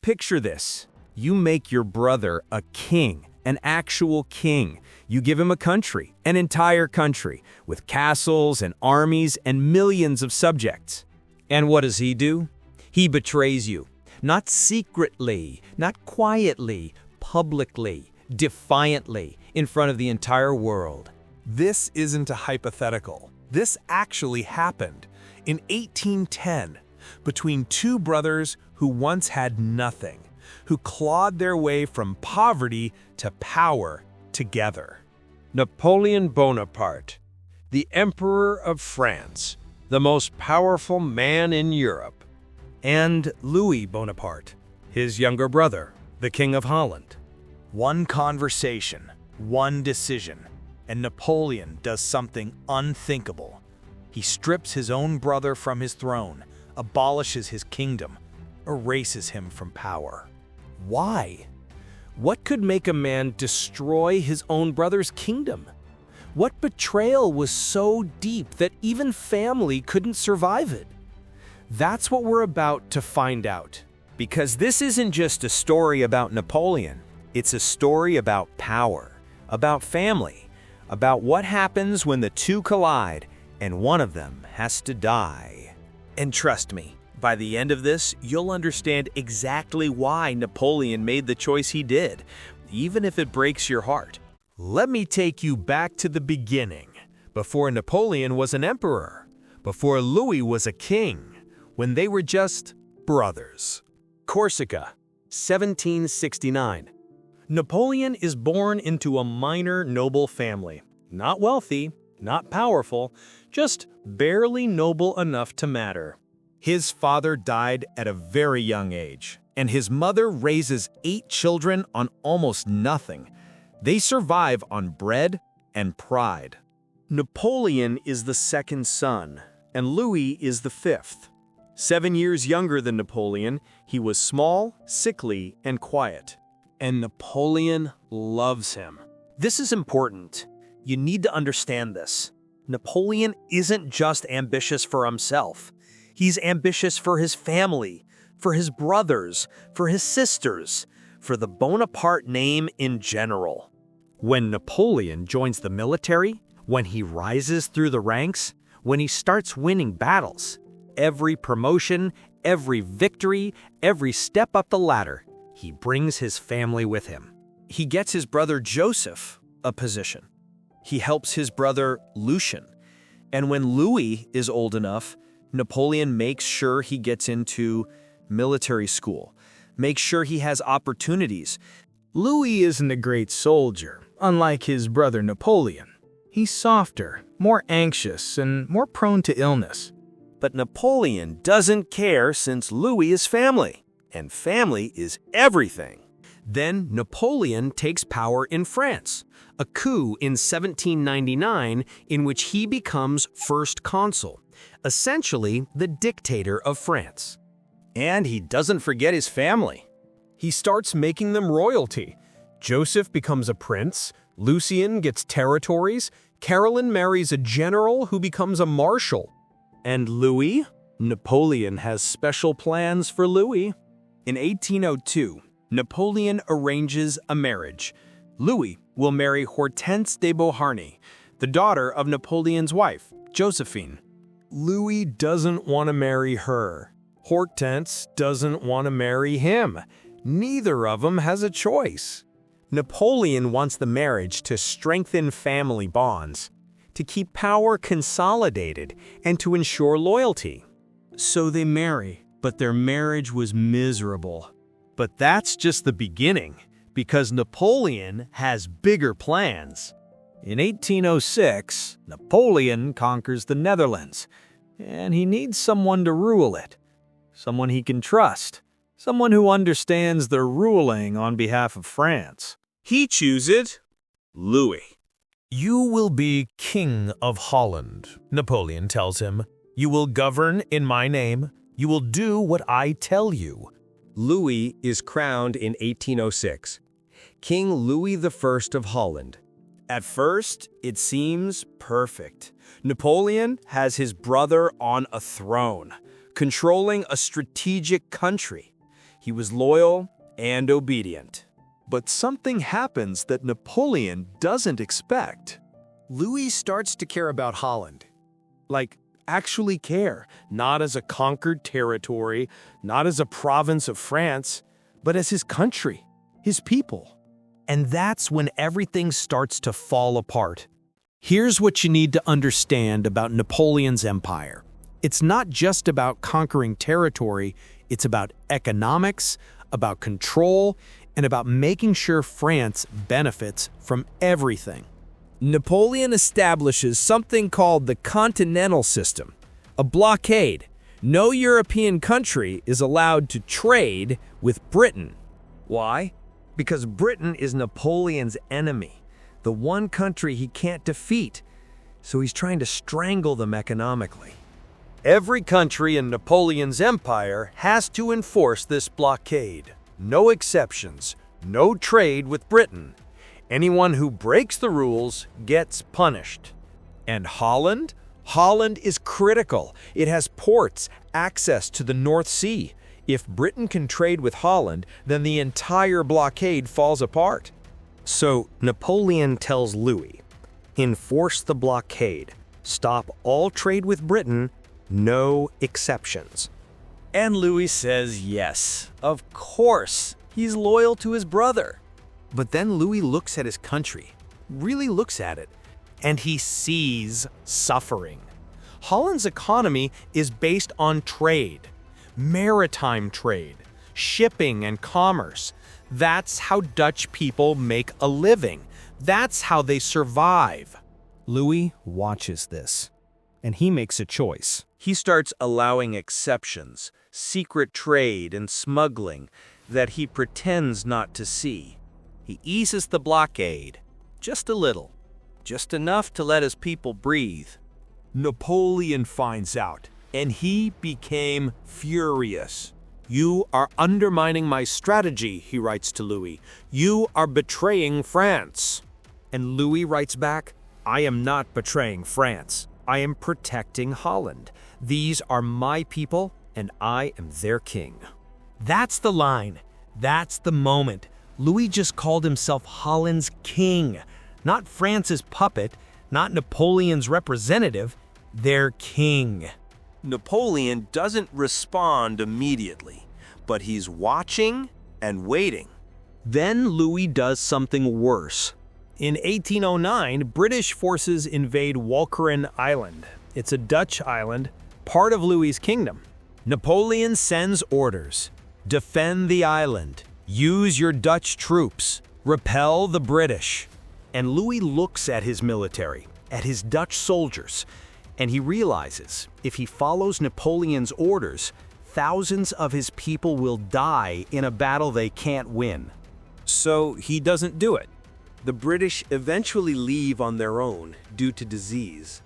Picture this. You make your brother a king, an actual king. You give him a country, an entire country, with castles and armies and millions of subjects. And what does he do? He betrays you. Not secretly, not quietly, publicly, defiantly, in front of the entire world. This isn't a hypothetical. This actually happened in 1810 between two brothers who once had nothing, who clawed their way from poverty to power together. Napoleon Bonaparte, the Emperor of France, the most powerful man in Europe. And Louis Bonaparte, his younger brother, the King of Holland. One conversation, one decision, and Napoleon does something unthinkable. He strips his own brother from his throne, abolishes his kingdom, erases him from power. Why? What could make a man destroy his own brother's kingdom? What betrayal was so deep that even family couldn't survive it? That's what we're about to find out. Because this isn't just a story about Napoleon. It's a story about power, about family, about what happens when the two collide and one of them has to die. And trust me, by the end of this, you'll understand exactly why Napoleon made the choice he did, even if it breaks your heart. Let me take you back to the beginning, before Napoleon was an emperor, before Louis was a king, when they were just brothers. Corsica, 1769. Napoleon is born into a minor noble family. Not wealthy, not powerful, just barely noble enough to matter. His father died at a very young age, and his mother raises 8 children on almost nothing. They survive on bread and pride. Napoleon is the second son, and Louis is the fifth. 7 years younger than Napoleon, he was small, sickly, and quiet. And Napoleon loves him. This is important. You need to understand this. Napoleon isn't just ambitious for himself. He's ambitious for his family, for his brothers, for his sisters, for the Bonaparte name in general. When Napoleon joins the military, when he rises through the ranks, when he starts winning battles, every promotion, every victory, every step up the ladder, he brings his family with him. He gets his brother Joseph a position. He helps his brother Lucien. And when Louis is old enough, Napoleon makes sure he gets into military school, makes sure he has opportunities. Louis isn't a great soldier, unlike his brother Napoleon. He's softer, more anxious, and more prone to illness. But Napoleon doesn't care since Louis is family, and family is everything. Then Napoleon takes power in France, a coup in 1799 in which he becomes first consul, essentially the dictator of France. And he doesn't forget his family. He starts making them royalty. Joseph becomes a prince, Lucien gets territories, Caroline marries a general who becomes a marshal. And Louis? Napoleon has special plans for Louis. In 1802, Napoleon arranges a marriage. Louis will marry Hortense de Beauharnais, the daughter of Napoleon's wife, Josephine. Louis doesn't want to marry her. Hortense doesn't want to marry him. Neither of them has a choice. Napoleon wants the marriage to strengthen family bonds, to keep power consolidated, and to ensure loyalty. So they marry, but their marriage was miserable. But that's just the beginning, because Napoleon has bigger plans. In 1806, Napoleon conquers the Netherlands, and he needs someone to rule it. Someone he can trust. Someone who understands the ruling on behalf of France. He chooses Louis. "You will be king of Holland," Napoleon tells him. "You will govern in my name. You will do what I tell you." Louis is crowned in 1806, King Louis I of Holland. At first, it seems perfect. Napoleon has his brother on a throne, controlling a strategic country. He was loyal and obedient. But something happens that Napoleon doesn't expect. Louis starts to care about Holland. Like, actually care, not as a conquered territory, not as a province of France, but as his country, his people. And that's when everything starts to fall apart. Here's what you need to understand about Napoleon's empire. It's not just about conquering territory, it's about economics, about control, and about making sure France benefits from everything. Napoleon establishes something called the Continental System, a blockade. No European country is allowed to trade with Britain. Why? Because Britain is Napoleon's enemy, the one country he can't defeat, so he's trying to strangle them economically. Every country in Napoleon's empire has to enforce this blockade. No exceptions, no trade with Britain. Anyone who breaks the rules gets punished. And Holland? Holland is critical. It has ports, access to the North Sea. If Britain can trade with Holland, then the entire blockade falls apart. So Napoleon tells Louis, enforce the blockade, stop all trade with Britain, no exceptions. And Louis says yes, of course. He's loyal to his brother. But then Louis looks at his country, really looks at it, And he sees suffering. Holland's economy is based on trade, maritime trade, shipping and commerce. That's how Dutch people make a living. That's how they survive. Louis watches this, and he makes a choice. He starts allowing exceptions, secret trade and smuggling that he pretends not to see. He eases the blockade, just a little, just enough to let his people breathe. Napoleon finds out, and he became furious. "You are undermining my strategy," he writes to Louis. "You are betraying France." And Louis writes back, "I am not betraying France. I am protecting Holland. These are my people, and I am their king." That's the line. That's the moment. Louis just called himself Holland's king, not France's puppet, not Napoleon's representative, their king. Napoleon doesn't respond immediately, but he's watching and waiting. Then Louis does something worse. In 1809, British forces invade Walcheren Island. It's a Dutch island, part of Louis's kingdom. Napoleon sends orders. Defend the island. Use your Dutch troops. Repel the British. And Louis looks at his military, at his Dutch soldiers, and he realizes if he follows Napoleon's orders, thousands of his people will die in a battle they can't win. So he doesn't do it. The British eventually leave on their own due to disease,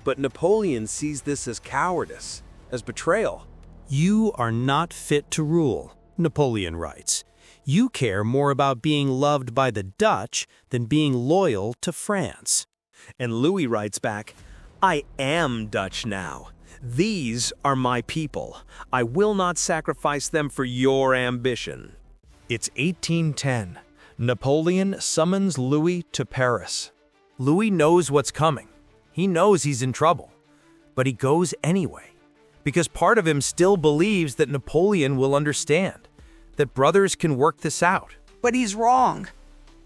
but Napoleon sees this as cowardice, as betrayal. "You are not fit to rule," Napoleon writes. "You care more about being loved by the Dutch than being loyal to France." And Louis writes back, "I am Dutch now. These are my people. I will not sacrifice them for your ambition." It's 1810. Napoleon summons Louis to Paris. Louis knows what's coming. He knows he's in trouble. But he goes anyway, because part of him still believes that Napoleon will understand, that brothers can work this out. But he's wrong.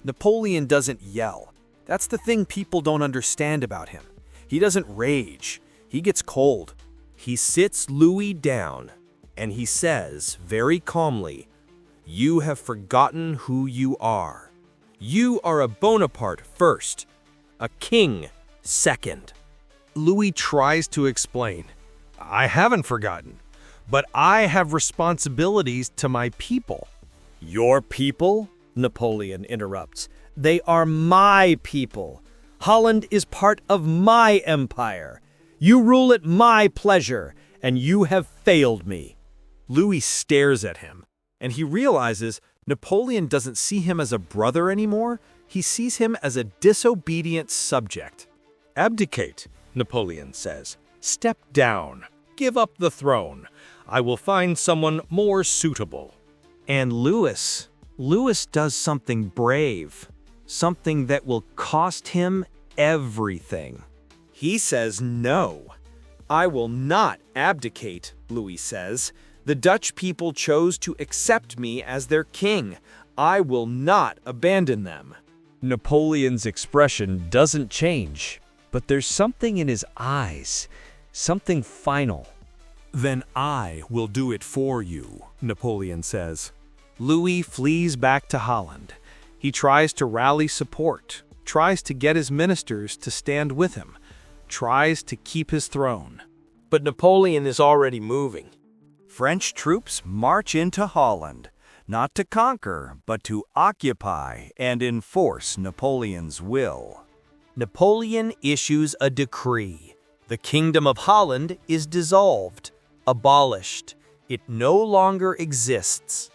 Napoleon doesn't yell. That's the thing people don't understand about him. He doesn't rage. He gets cold. He sits Louis down, and he says very calmly, "You have forgotten who you are. You are a Bonaparte first, a king second." Louis tries to explain, "I haven't forgotten, but I have responsibilities to my people." "Your people?" Napoleon interrupts. "They are my people. Holland is part of my empire. You rule at my pleasure, and you have failed me." Louis stares at him, and he realizes Napoleon doesn't see him as a brother anymore. He sees him as a disobedient subject. "Abdicate," Napoleon says. "Step down. Give up the throne. I will find someone more suitable." And Louis does something brave, something that will cost him everything. He says no. I will not abdicate, Louis says. The Dutch people chose to accept me as their king. I will not abandon them. Napoleon's expression doesn't change, but there's something in his eyes, something final. Then I will do it for you, Napoleon says. Louis flees back to Holland. He tries to rally support, tries to get his ministers to stand with him, tries to keep his throne. But Napoleon is already moving. French troops march into Holland, not to conquer, but to occupy and enforce Napoleon's will. Napoleon issues a decree. The Kingdom of Holland is dissolved, abolished. It no longer exists.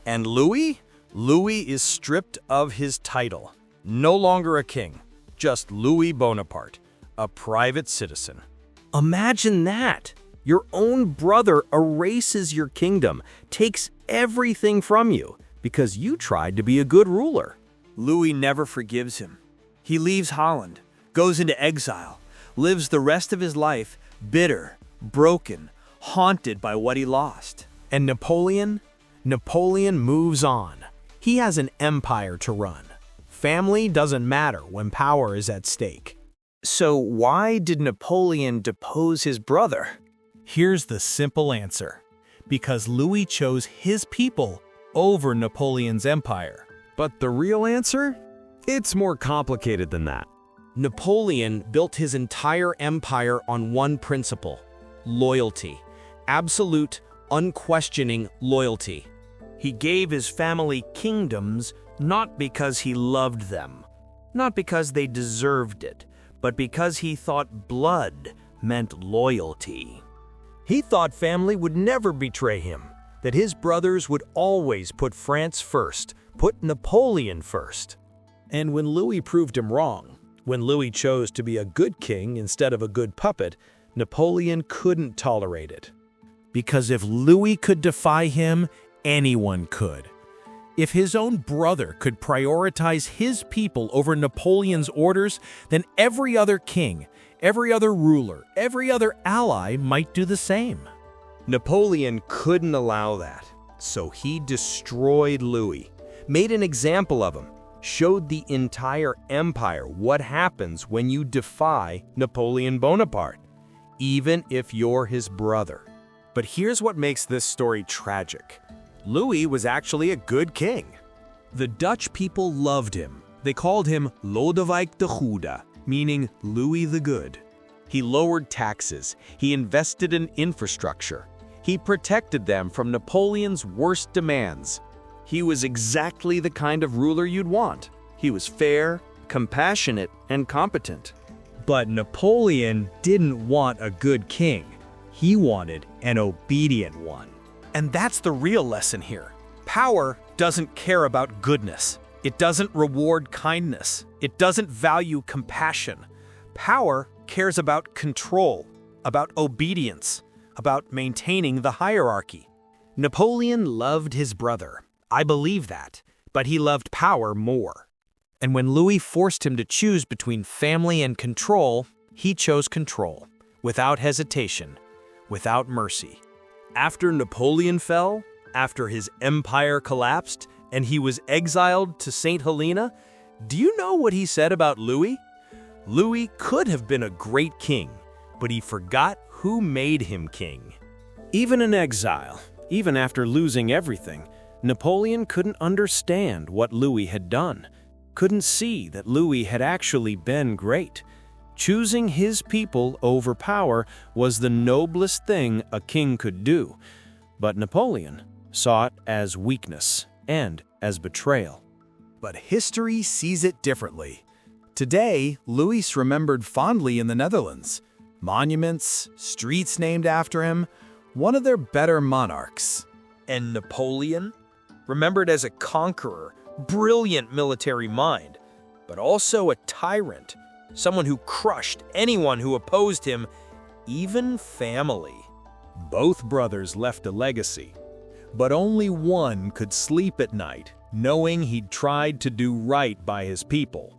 And Louis is stripped of his title. No longer a king, just Louis Bonaparte, a private citizen. Imagine that! Your own brother erases your kingdom, takes everything from you, because you tried to be a good ruler. Louis never forgives him. He leaves Holland, goes into exile, lives the rest of his life bitter, broken, haunted by what he lost. And Napoleon moves on. He has an empire to run. Family doesn't matter when power is at stake. So why did Napoleon depose his brother? Here's the simple answer. Because Louis chose his people over Napoleon's empire. But the real answer? It's more complicated than that. Napoleon built his entire empire on one principle: loyalty. Absolute, unquestioning loyalty. He gave his family kingdoms not because he loved them, not because they deserved it, but because he thought blood meant loyalty. He thought family would never betray him, that his brothers would always put France first, put Napoleon first. And when Louis proved him wrong, when Louis chose to be a good king instead of a good puppet, Napoleon couldn't tolerate it. Because if Louis could defy him, anyone could. If his own brother could prioritize his people over Napoleon's orders, then every other king, every other ruler, every other ally might do the same. Napoleon couldn't allow that, so he destroyed Louis, made an example of him, showed the entire empire what happens when you defy Napoleon Bonaparte, even if you're his brother. But here's what makes this story tragic. Louis was actually a good king. The Dutch people loved him. They called him Lodewijk de Goede, meaning Louis the Good. He lowered taxes. He invested in infrastructure. He protected them from Napoleon's worst demands. He was exactly the kind of ruler you'd want. He was fair, compassionate, and competent. But Napoleon didn't want a good king. He wanted an obedient one. And that's the real lesson here. Power doesn't care about goodness. It doesn't reward kindness. It doesn't value compassion. Power cares about control, about obedience, about maintaining the hierarchy. Napoleon loved his brother. I believe that. But he loved power more. And when Louis forced him to choose between family and control, he chose control, without hesitation, without mercy. After Napoleon fell, after his empire collapsed, and he was exiled to St. Helena, do you know what he said about Louis? Louis could have been a great king, but he forgot who made him king. Even in exile, even after losing everything, Napoleon couldn't understand what Louis had done, couldn't see that Louis had actually been great. Choosing his people over power was the noblest thing a king could do, but Napoleon saw it as weakness and as betrayal. But history sees it differently. Today, Louis remembered fondly in the Netherlands. Monuments, streets named after him, one of their better monarchs. And Napoleon, remembered as a conqueror, brilliant military mind, but also a tyrant, someone who crushed anyone who opposed him, even family. Both brothers left a legacy. But only one could sleep at night, knowing he'd tried to do right by his people.